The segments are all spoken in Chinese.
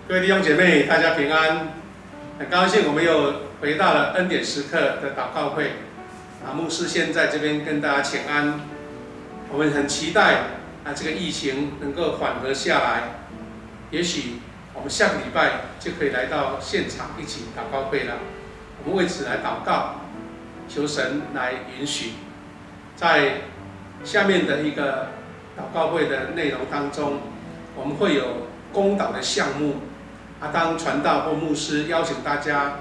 各位弟兄姐妹，大家平安！很高兴我们又回到了恩典时刻的祷告会。牧师先在这边跟大家请安。我们很期待这个疫情能够缓和下来，也许我们下个礼拜就可以来到现场一起祷告会了。我们为此来祷告，求神来允许。在下面的一个祷告会的内容当中，我们会有公祷的项目。当传道或牧师邀请大家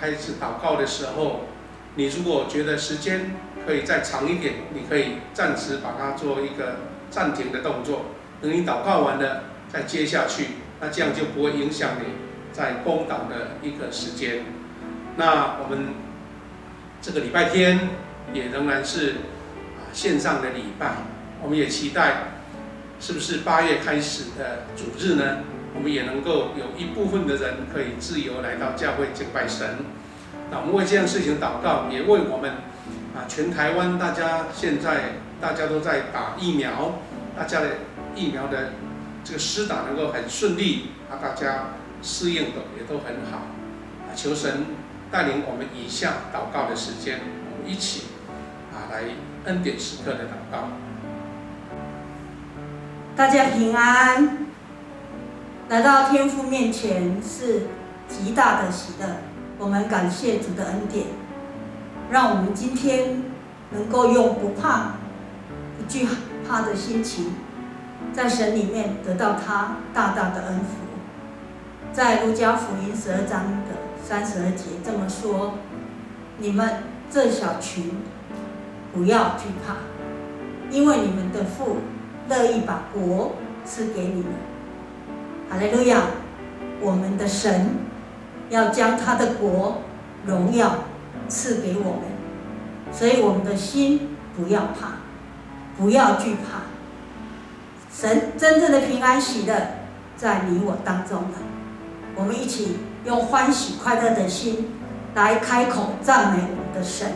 开始祷告的时候，你如果觉得时间可以再长一点，你可以暂时把它做一个暂停的动作，等你祷告完了再接下去，那这样就不会影响你在公祷的一个时间。那我们这个礼拜天也仍然是线上的礼拜，我们也期待是不是8月开始的主日呢，我们也能够有一部分的人可以自由来到教会敬拜神。那我们为这样的事情祷告，也为我们全台湾现在大家都在打疫苗，大家的疫苗的这个施打能够很顺利，大家适应的也都很好。求神带领我们以下祷告的时间，我们一起来恩典时刻的祷告。大家平安，来到天父面前是极大的喜乐。我们感谢主的恩典，让我们今天能够用不怕、不惧怕的心情，在神里面得到他大大的恩福。在路加福音12章的32节这么说：你们这小群不要惧怕，因为你们的父乐意把国赐给你们。哈利路亚！我们的神要将他的国荣耀赐给我们，所以我们的心不要怕，不要惧怕。神真正的平安喜乐在你我当中了。我们一起用欢喜快乐的心来开口赞美我们的神，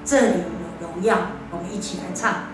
这里有荣耀。我们一起来唱。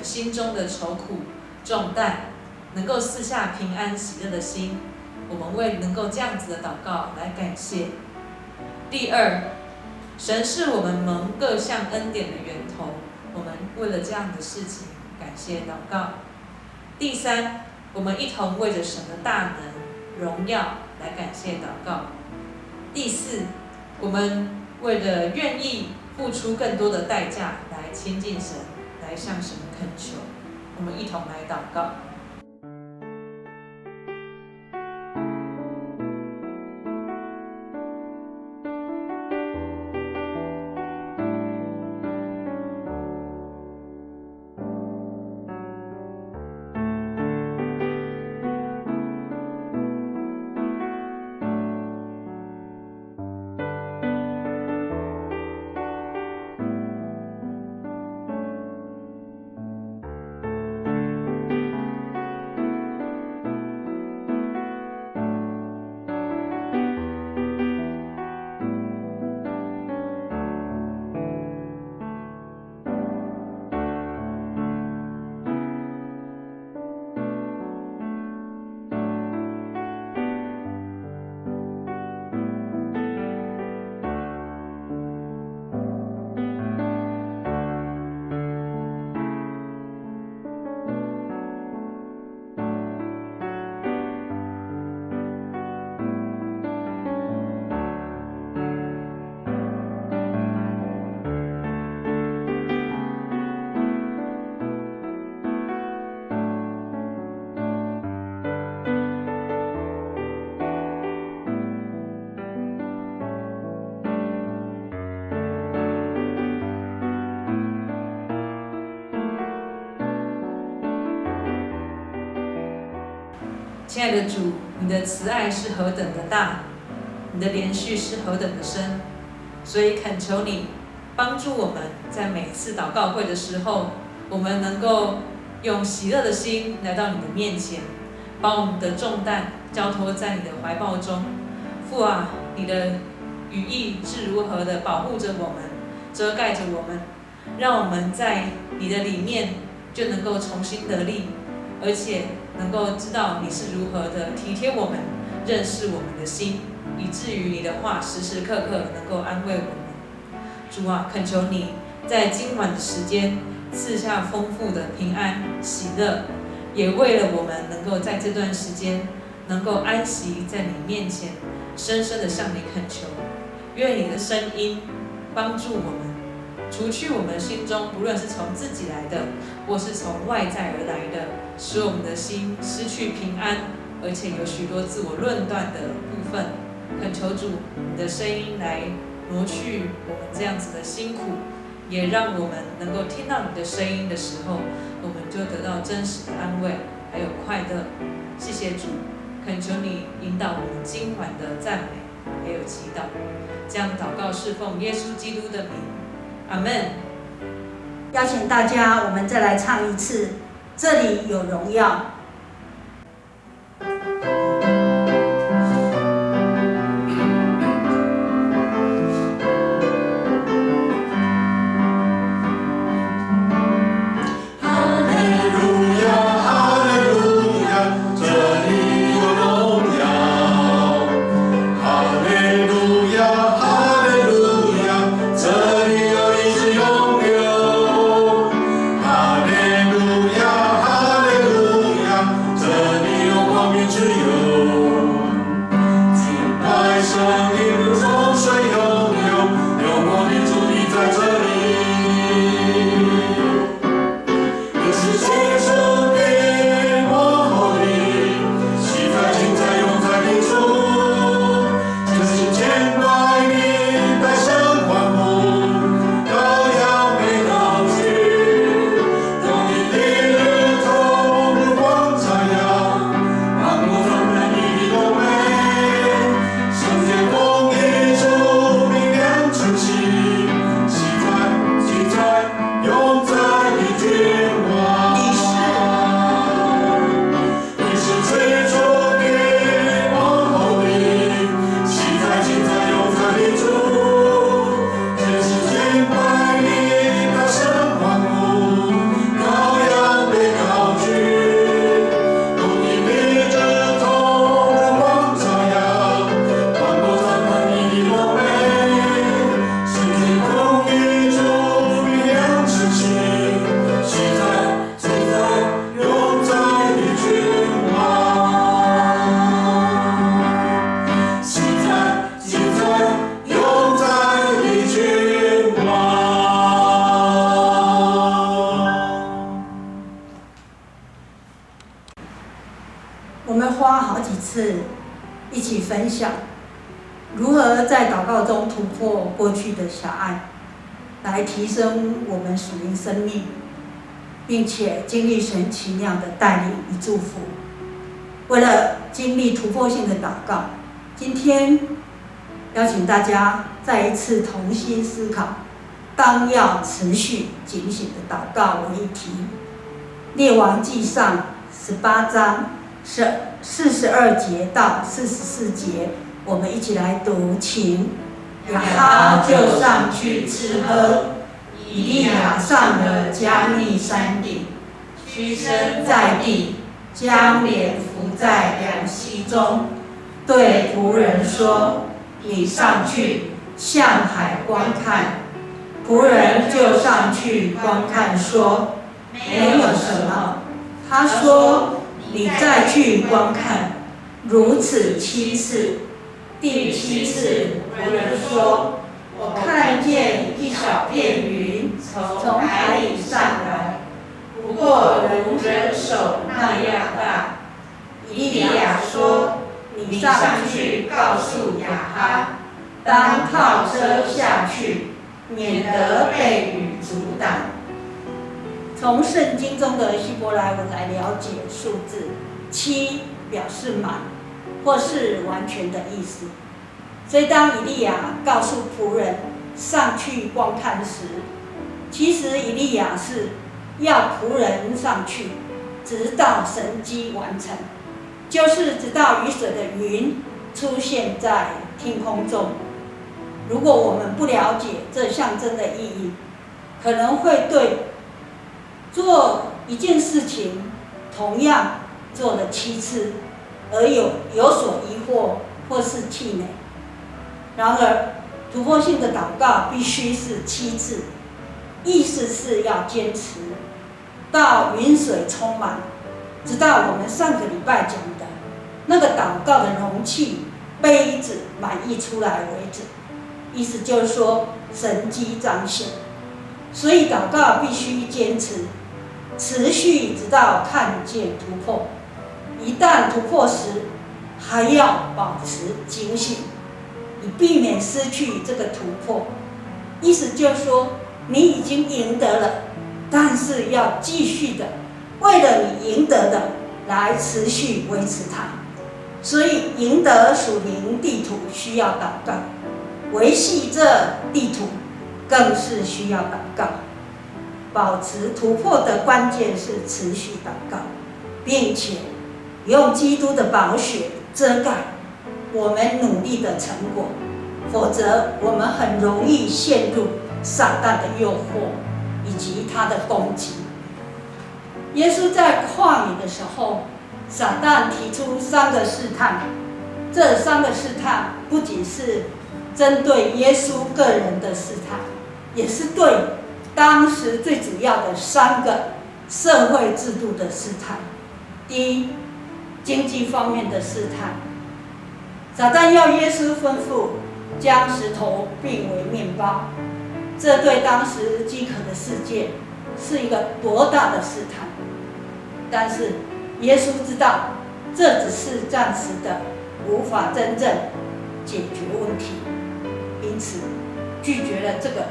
心中的愁苦重担，能够赐下平安喜乐的心，我们为能够这样子的祷告来感谢。第二，神是我们蒙各项恩典的源头，我们为了这样的事情感谢祷告。第三，我们一同为着神的大能荣耀来感谢祷告。第四，我们为了愿意付出更多的代价来来亲近神，来向神恳求。我们一同来祷告。亲爱的主，你的慈爱是何等的大，你的连续是何等的深，所以恳求你帮助我们，在每次祷告会的时候，我们能够用喜乐的心来到你的面前，把我们的重担交托在你的怀抱中。父啊，你的羽翼是如何的保护着我们，遮盖着我们，让我们在你的里面就能够重新得力，而且能够知道你是如何的体贴我们，认识我们的心，以至于你的话时时刻刻能够安慰我们。主啊，恳求你在今晚的时间赐下丰富的平安喜乐，也为了我们能够在这段时间能够安息在你面前，深深的向你恳求。愿你的声音帮助我们，除去我们心中不论是从自己来的，或是从外在而来的，使我们的心失去平安，而且有许多自我论断的部分。恳求主你的声音来挪去我们这样子的辛苦，也让我们能够听到你的声音的时候，我们就得到真实的安慰，还有快乐。谢谢主，恳求你引导我们今晚的赞美还有祈祷，这样祷告是奉耶稣基督的名，阿们。邀请大家，我们再来唱一次《这里有荣耀》。哈利路亚，哈利路亚。我们花好几次一起分享，如何在祷告中突破过去的狭隘，来提升我们属灵生命，并且经历神奇妙的带领与祝福。为了经历突破性的祷告，今天邀请大家再一次同心思考，当要持续警醒的祷告为一题。列王纪上18章42节到44节，我们一起来读，请。亚哈就上去吃喝，以利亚上了加密山顶，屈身在地，将脸伏在两膝中，对仆人说：“你上去向海观看。”仆人就上去观看，说：“没有什么。”他说：“你再去观看。”如此7次。第7次，仆人说：“我看见一小片云从海里上来，不过如人手那样大。”以利亚说：“你上去告诉亚哈，当套车下去，免得被雨阻挡。”从圣经中的希伯来文来了解数字7，表示满或是完全的意思。所以当以利亚告诉仆人上去观看时，其实以利亚是要仆人上去，直到神迹完成，就是直到雨水的云出现在天空中。如果我们不了解这象征的意义，可能会对做一件事情同样做了7次而有所疑惑或是气馁。然而突破性的祷告必须是7次，意思是要坚持到云水充满，直到我们上个礼拜讲的那个祷告的容器杯子满溢出来为止。意思就是说神迹彰显，所以祷告必须坚持持续，直到看见突破。一旦突破时，还要保持警醒，以避免失去这个突破。意思就是说，你已经赢得了，但是要继续的为了你赢得的来持续维持它。所以赢得属灵地图需要祷告，维系这地图更是需要祷告。保持突破的关键是持续祷告，并且用基督的宝血遮盖我们努力的成果，否则我们很容易陷入撒旦的诱惑以及他的攻击。耶稣在旷野的时候，撒旦提出3个试探，这3个试探不仅是针对耶稣个人的试探，也是对当时最主要的3个社会制度的试探。第一，经济方面的试探，撒旦要耶稣吩咐将石头变为面包，这对当时饥渴的世界是一个多大的试探。但是耶稣知道这只是暂时的，无法真正解决问题，因此拒绝了这个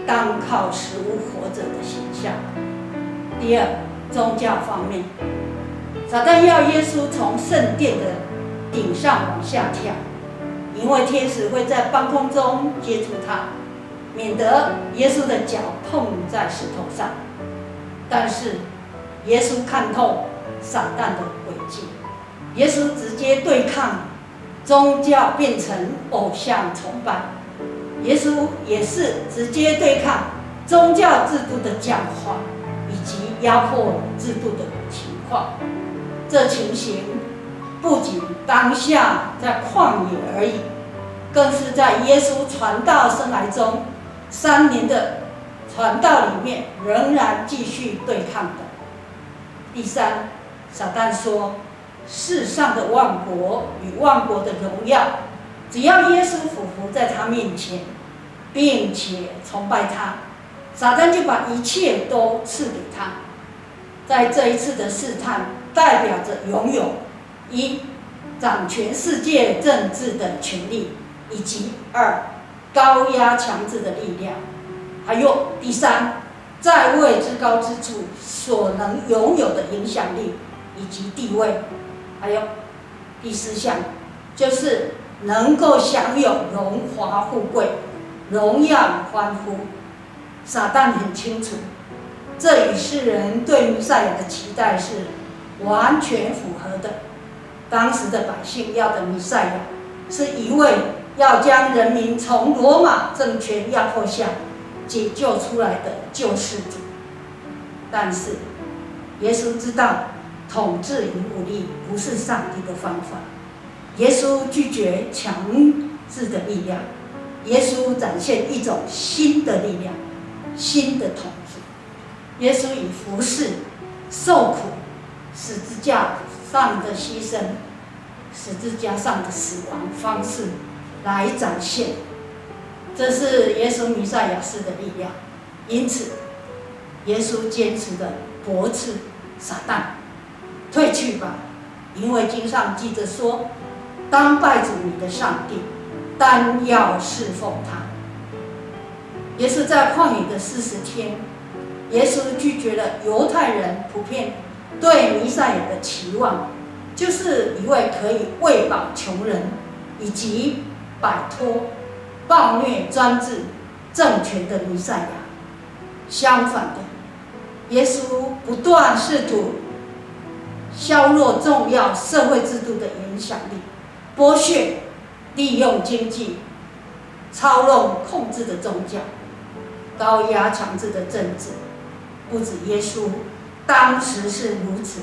当靠食物活着的形象。第二，宗教方面，撒旦要耶稣从圣殿的顶上往下跳，因为天使会在半空中接触他，免得耶稣的脚碰在石头上。但是耶稣看透撒旦的诡计，耶稣直接对抗宗教变成偶像崇拜，耶稣也是直接对抗宗教制度的教化以及压迫制度的情况。这情形不仅当下在旷野而已，更是在耶稣传道生涯中3年的传道里面仍然继续对抗的。第三，撒旦说世上的万国与万国的荣耀，只要耶稣俯伏在他面前，并且崇拜他，撒旦就把一切都赐给他。在这一次的试探代表着拥有，一、掌权世界政治的权利，以及二、高压强制的力量，还有第三，在位之高之处所能拥有的影响力以及地位，还有第四项，就是能够享有荣华富贵、荣耀欢呼。撒旦很清楚，这与世人对弥赛亚的期待是完全符合的。当时的百姓要的弥赛亚，是一位要将人民从罗马政权压迫下解救出来的救世主。但是，耶稣知道统治与武力不是上帝的方法，耶稣拒绝强制的力量，耶稣展现一种新的力量，新的统治。耶稣以服侍、受苦、十字架上的牺牲、十字架上的死亡方式来展现，这是耶稣弥赛亚式的力量。因此，耶稣坚持的驳斥撒旦，退去吧，因为经上记着说，当拜主你的上帝，单要侍奉他。耶稣在旷野的40天，耶稣拒绝了犹太人普遍对弥赛亚的期望，就是一位可以喂饱穷人，以及摆脱暴虐专制政权的弥赛亚。相反的，耶稣不断试图削弱重要社会制度的影响力，剥削、利用经济、操弄、控制的宗教，高压强制的政治。不止耶稣当时是如此，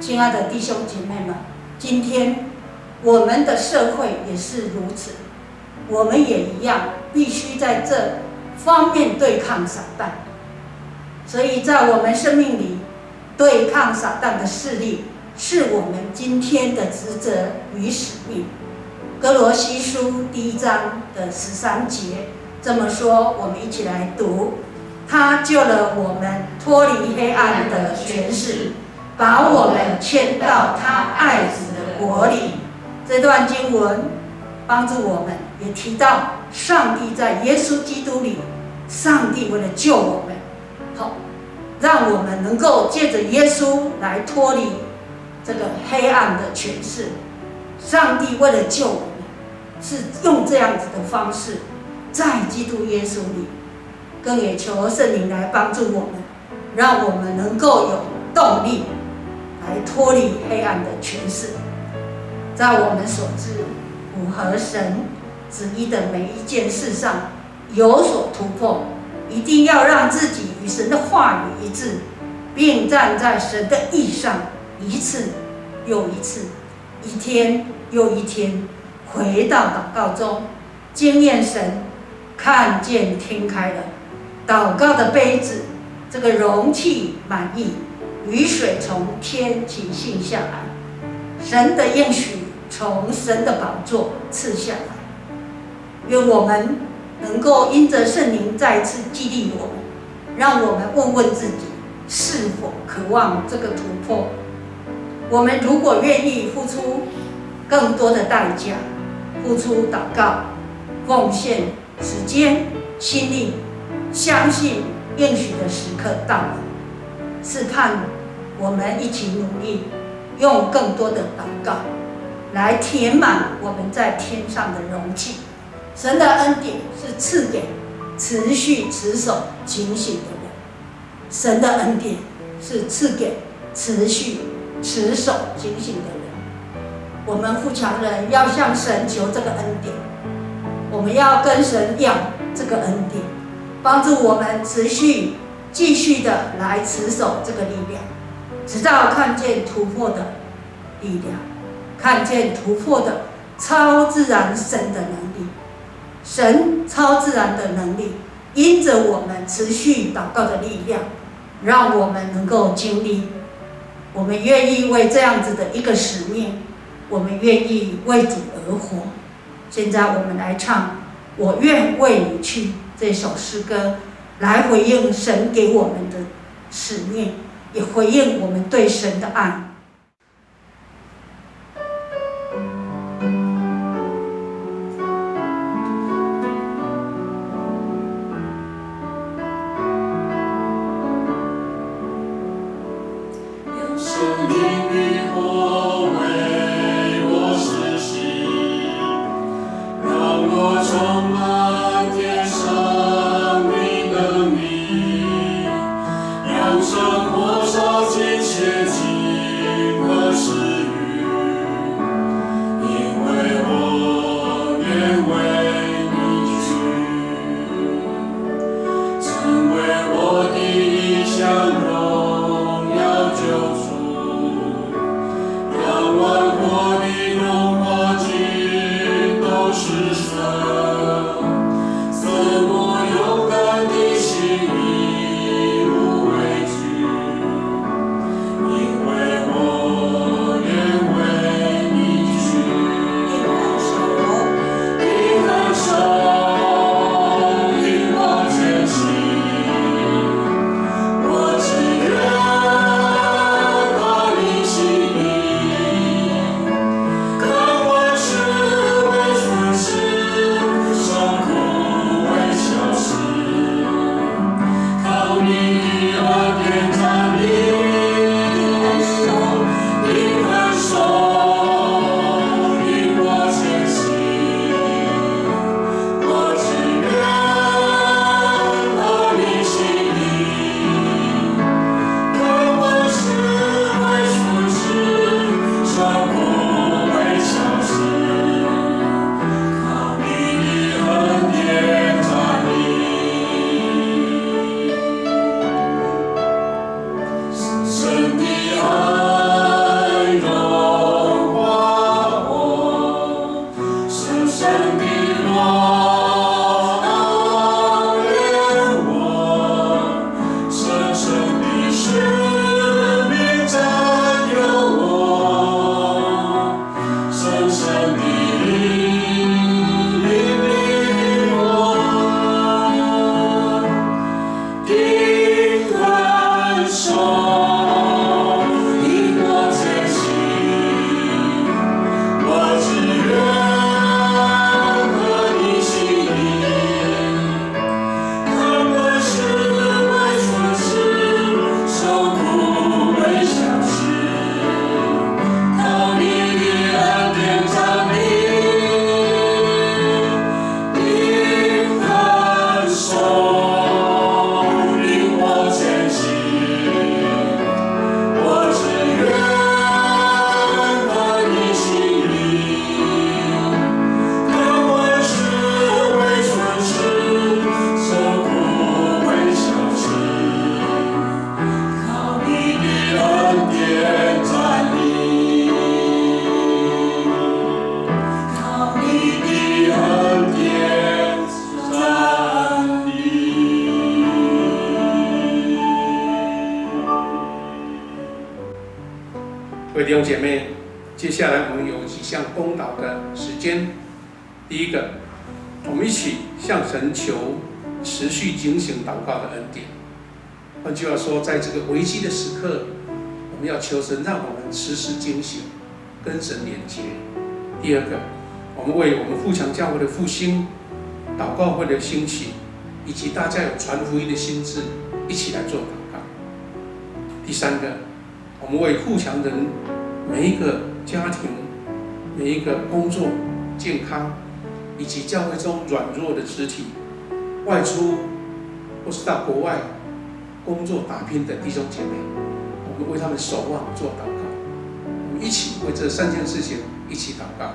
亲爱的弟兄姐妹们，今天我们的社会也是如此，我们也一样，必须在这方面对抗撒旦。所以在我们生命里，对抗撒旦的势力，是我们今天的职责与使命。哥罗西书1章的13节这么说，我们一起来读：他救了我们脱离黑暗的权势，把我们迁到他爱子的国里。这段经文帮助我们，也提到上帝在耶稣基督里，上帝为了救我们，好，让我们能够借着耶稣来脱离这个黑暗的权势。上帝为了救我们，是用这样子的方式，在基督耶稣里，更也求圣灵来帮助我们，让我们能够有动力来脱离黑暗的权势，在我们所知符合神旨意的每一件事上有所突破。一定要让自己与神的话语一致，并站在神的义上，一次又一次，一天又一天，回到祷告中，经验神，看见天开了，祷告的杯子，这个容器满溢，雨水从天倾泻下来，神的应许从神的宝座赐下来。愿我们能够因着圣灵再次激励我们，让我们问问自己，是否渴望这个突破。我们如果愿意付出更多的代价，付出祷告、奉献时间、心力，相信应许的时刻到了。是盼我们一起努力，用更多的祷告来填满我们在天上的容器。神的恩典是赐给持续持守警醒的人，神的恩典是赐给持续持守警醒的人。我们富强人要向神求这个恩典，我们要跟神要这个恩典，帮助我们持续继续的来持守这个力量，直到看见突破的力量，看见突破的超自然神的能力。神超自然的能力，因着我们持续祷告的力量，让我们能够经历。我们愿意为这样子的一个使命，我们愿意为主而活。现在我们来唱《我愿为你去》这首诗歌，来回应神给我们的使命，也回应我们对神的爱。各位弟兄姐妹，接下来我们有几项公祷的时间。第一个，我们一起向神求持续警醒祷告的恩典。换句话说，在这个危机的时刻，我们要求神让我们时时警醒，跟神连接。第二个，我们为我们富强教会的复兴、祷告会的兴起，以及大家有传福音的心志，一起来做祷告。第三个，我们为富强人每一个家庭、每一个工作、健康，以及教会中软弱的肢体、外出或是到国外工作打拼的弟兄姐妹，我们为他们守望做祷告。我们一起为这3件事情一起祷告。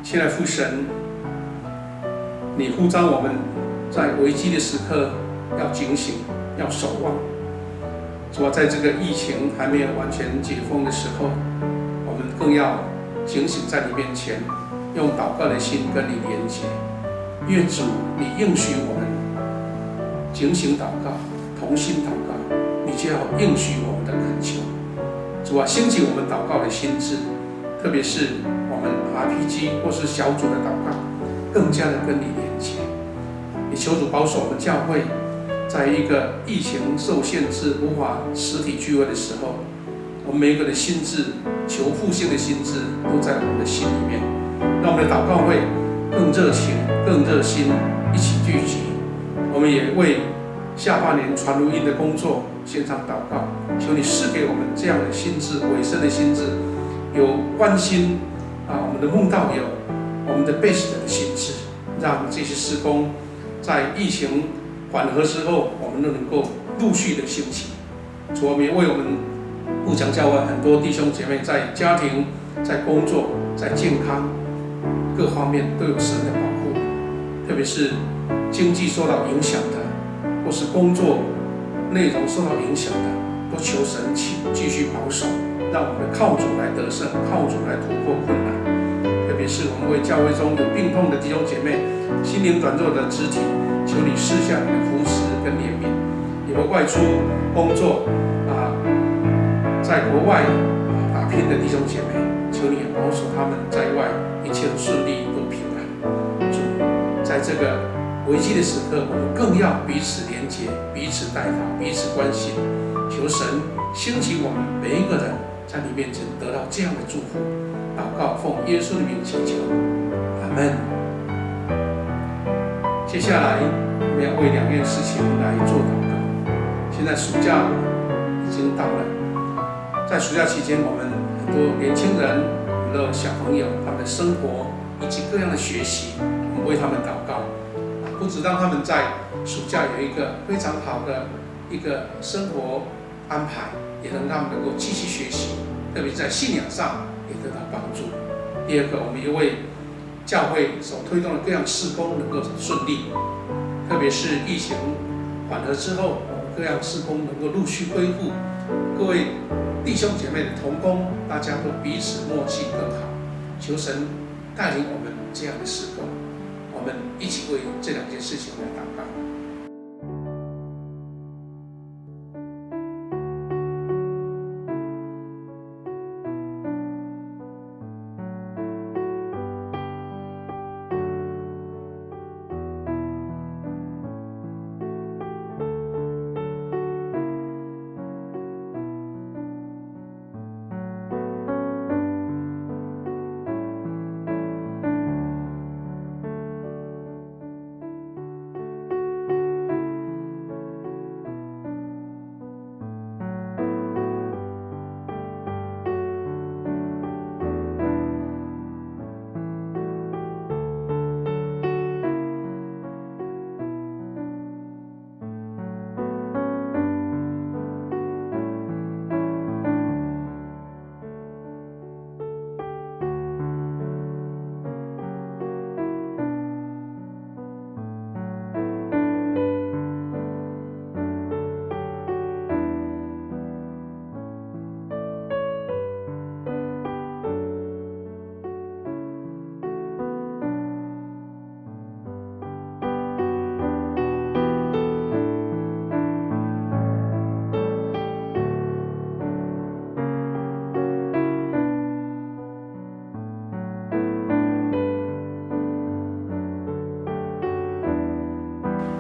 亲爱的父神，你呼召我们在危机的时刻要警醒，要守望。主啊，在这个疫情还没有完全解封的时候，我们更要警醒在你面前，用祷告的心跟你连结。愿主你应许我们警醒祷告，同心祷告，你就要应许我们的恳求。主啊，兴起我们祷告的心智，特别是我们 RPG 或是小组的祷告，更加的跟你连结。也求主保守我们教会，在一个疫情受限制、无法实体聚会的时候，我们每一个的心智，求复兴的心智，都在我们的心里面，让我们的祷告会更热情、更热心，一起聚集。我们也为下半年传福音的工作献上祷告，求你赐给我们这样的心智，委身的心智，有关心我们的慕道友，我们的贝斯的心智，让这些事工在疫情缓和之后，我们都能够陆续的兴起。主，我们也为我们富强教会很多弟兄姐妹在家庭、在工作、在健康各方面都有神的保护，特别是经济受到影响的，或是工作内容受到影响的，都求神继续保守，让我们靠主来得胜，靠主来突破困难。特别是我们为教会中有病痛的弟兄姐妹、心灵软弱的肢体，求你施下你的扶持跟怜悯。也为外出工作在国外打拼的弟兄姐妹，求你也保守他们在外一切顺利都平安。主，在这个危机的时刻，我们更要彼此连结、彼此代祷、彼此关心。求神兴起我们每一个人，在你面前得到这样的祝福。祷告奉耶稣的名祈求，阿们。接下来我们要为2件事情来做祷告。现在暑假已经到了，在暑假期间，我们很多年轻人、我们的小朋友，他们的生活以及各样的学习，我们为他们祷告。不只让他们在暑假有一个非常好的一个生活安排，也能让他们能够继续学习，特别在信仰上也得到帮助。第二个，我们也为教会所推动的各样事工能够顺利，特别是疫情缓和之后，各样事工能够陆续恢复，各位弟兄姐妹的同工，大家都彼此默契更好。求神带领我们这样的事工，我们一起为这2件事情来祷告。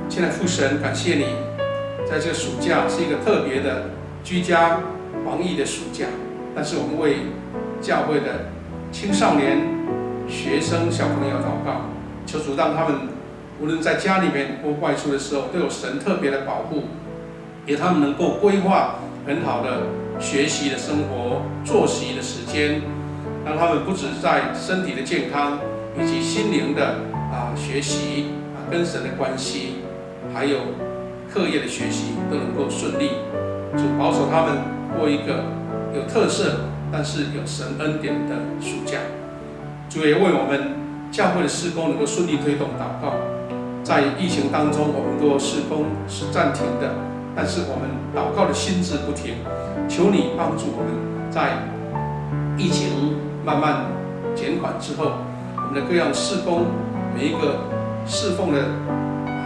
亲爱的父神，感谢你，在这个暑假是一个特别的居家防疫的暑假，但是我们为教会的青少年、学生、小朋友祷告，求主让他们无论在家里面或外出的时候，都有神特别的保护，也他们能够规划很好的学习的生活、作息的时间，让他们不只在身体的健康以及心灵的学习跟神的关系，还有课业的学习都能够顺利。主保守他们过一个有特色但是有神恩典的暑假。主也为我们教会的事工能够顺利推动祷告。在疫情当中，我们很多事工是暂停的，但是我们祷告的心志不停。求你帮助我们，在疫情慢慢减缓之后，我们的各样事工，每一个侍奉的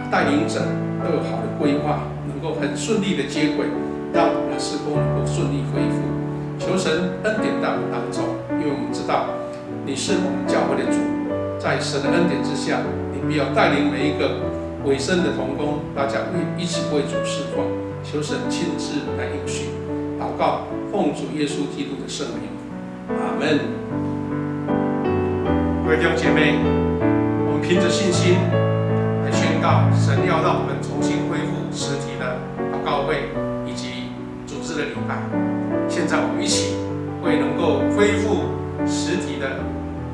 带领者都有好的规划，能够很顺利的接轨，让我们的事工能够顺利恢复。求神恩典在我们当中，因为我们知道你是我们教会的主，在神的恩典之下，你必要带领每一个委身的同工，大家一起为主侍奉。求神亲自来应许。祷告，奉主耶稣基督的圣名，阿门。各位弟兄姐妹，我们凭着信心来宣告，神要让我们重新恢复实体的祷告会以及组织的礼拜。现在我们一起为能够恢复实体的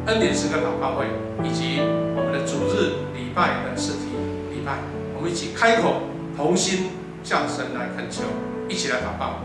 恩典时刻祷告会以及我们的主日礼拜的实体礼拜，我们一起开口同心向神来恳求，一起来祷告。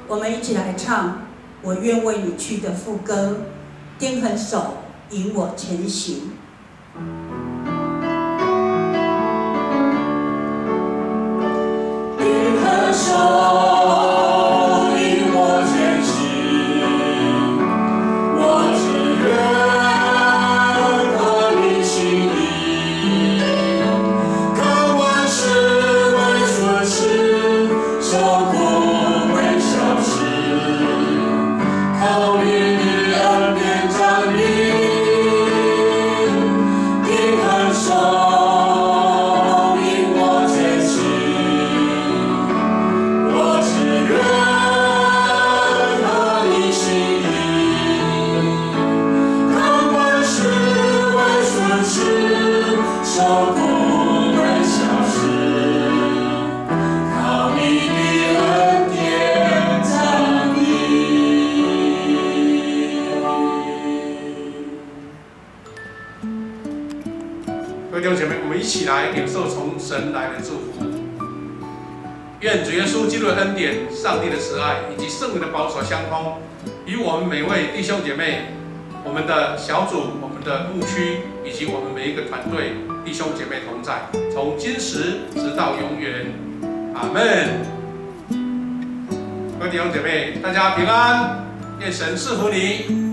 我们一起来唱《我愿为你去》的副歌，钉痕手引我前行。钉痕手引我前行，我只愿合你心意，看万事为损失，受苦为小事，靠你的恩典站立。钉痕手引我前行，我只愿合你心意，看万事为损失，受苦为小事，靠你的恩典站立。各位弟兄姐妹，我们一起来领受从神来的祝福。愿主耶稣基督的恩典、上帝的慈爱以及圣灵的保守相通，与我们每位弟兄姐妹、我们的小组、我们的牧区以及我们每一个团队弟兄姐妹同在，从今时直到永远。阿们。各位弟兄姐妹，大家平安，愿神赐福你。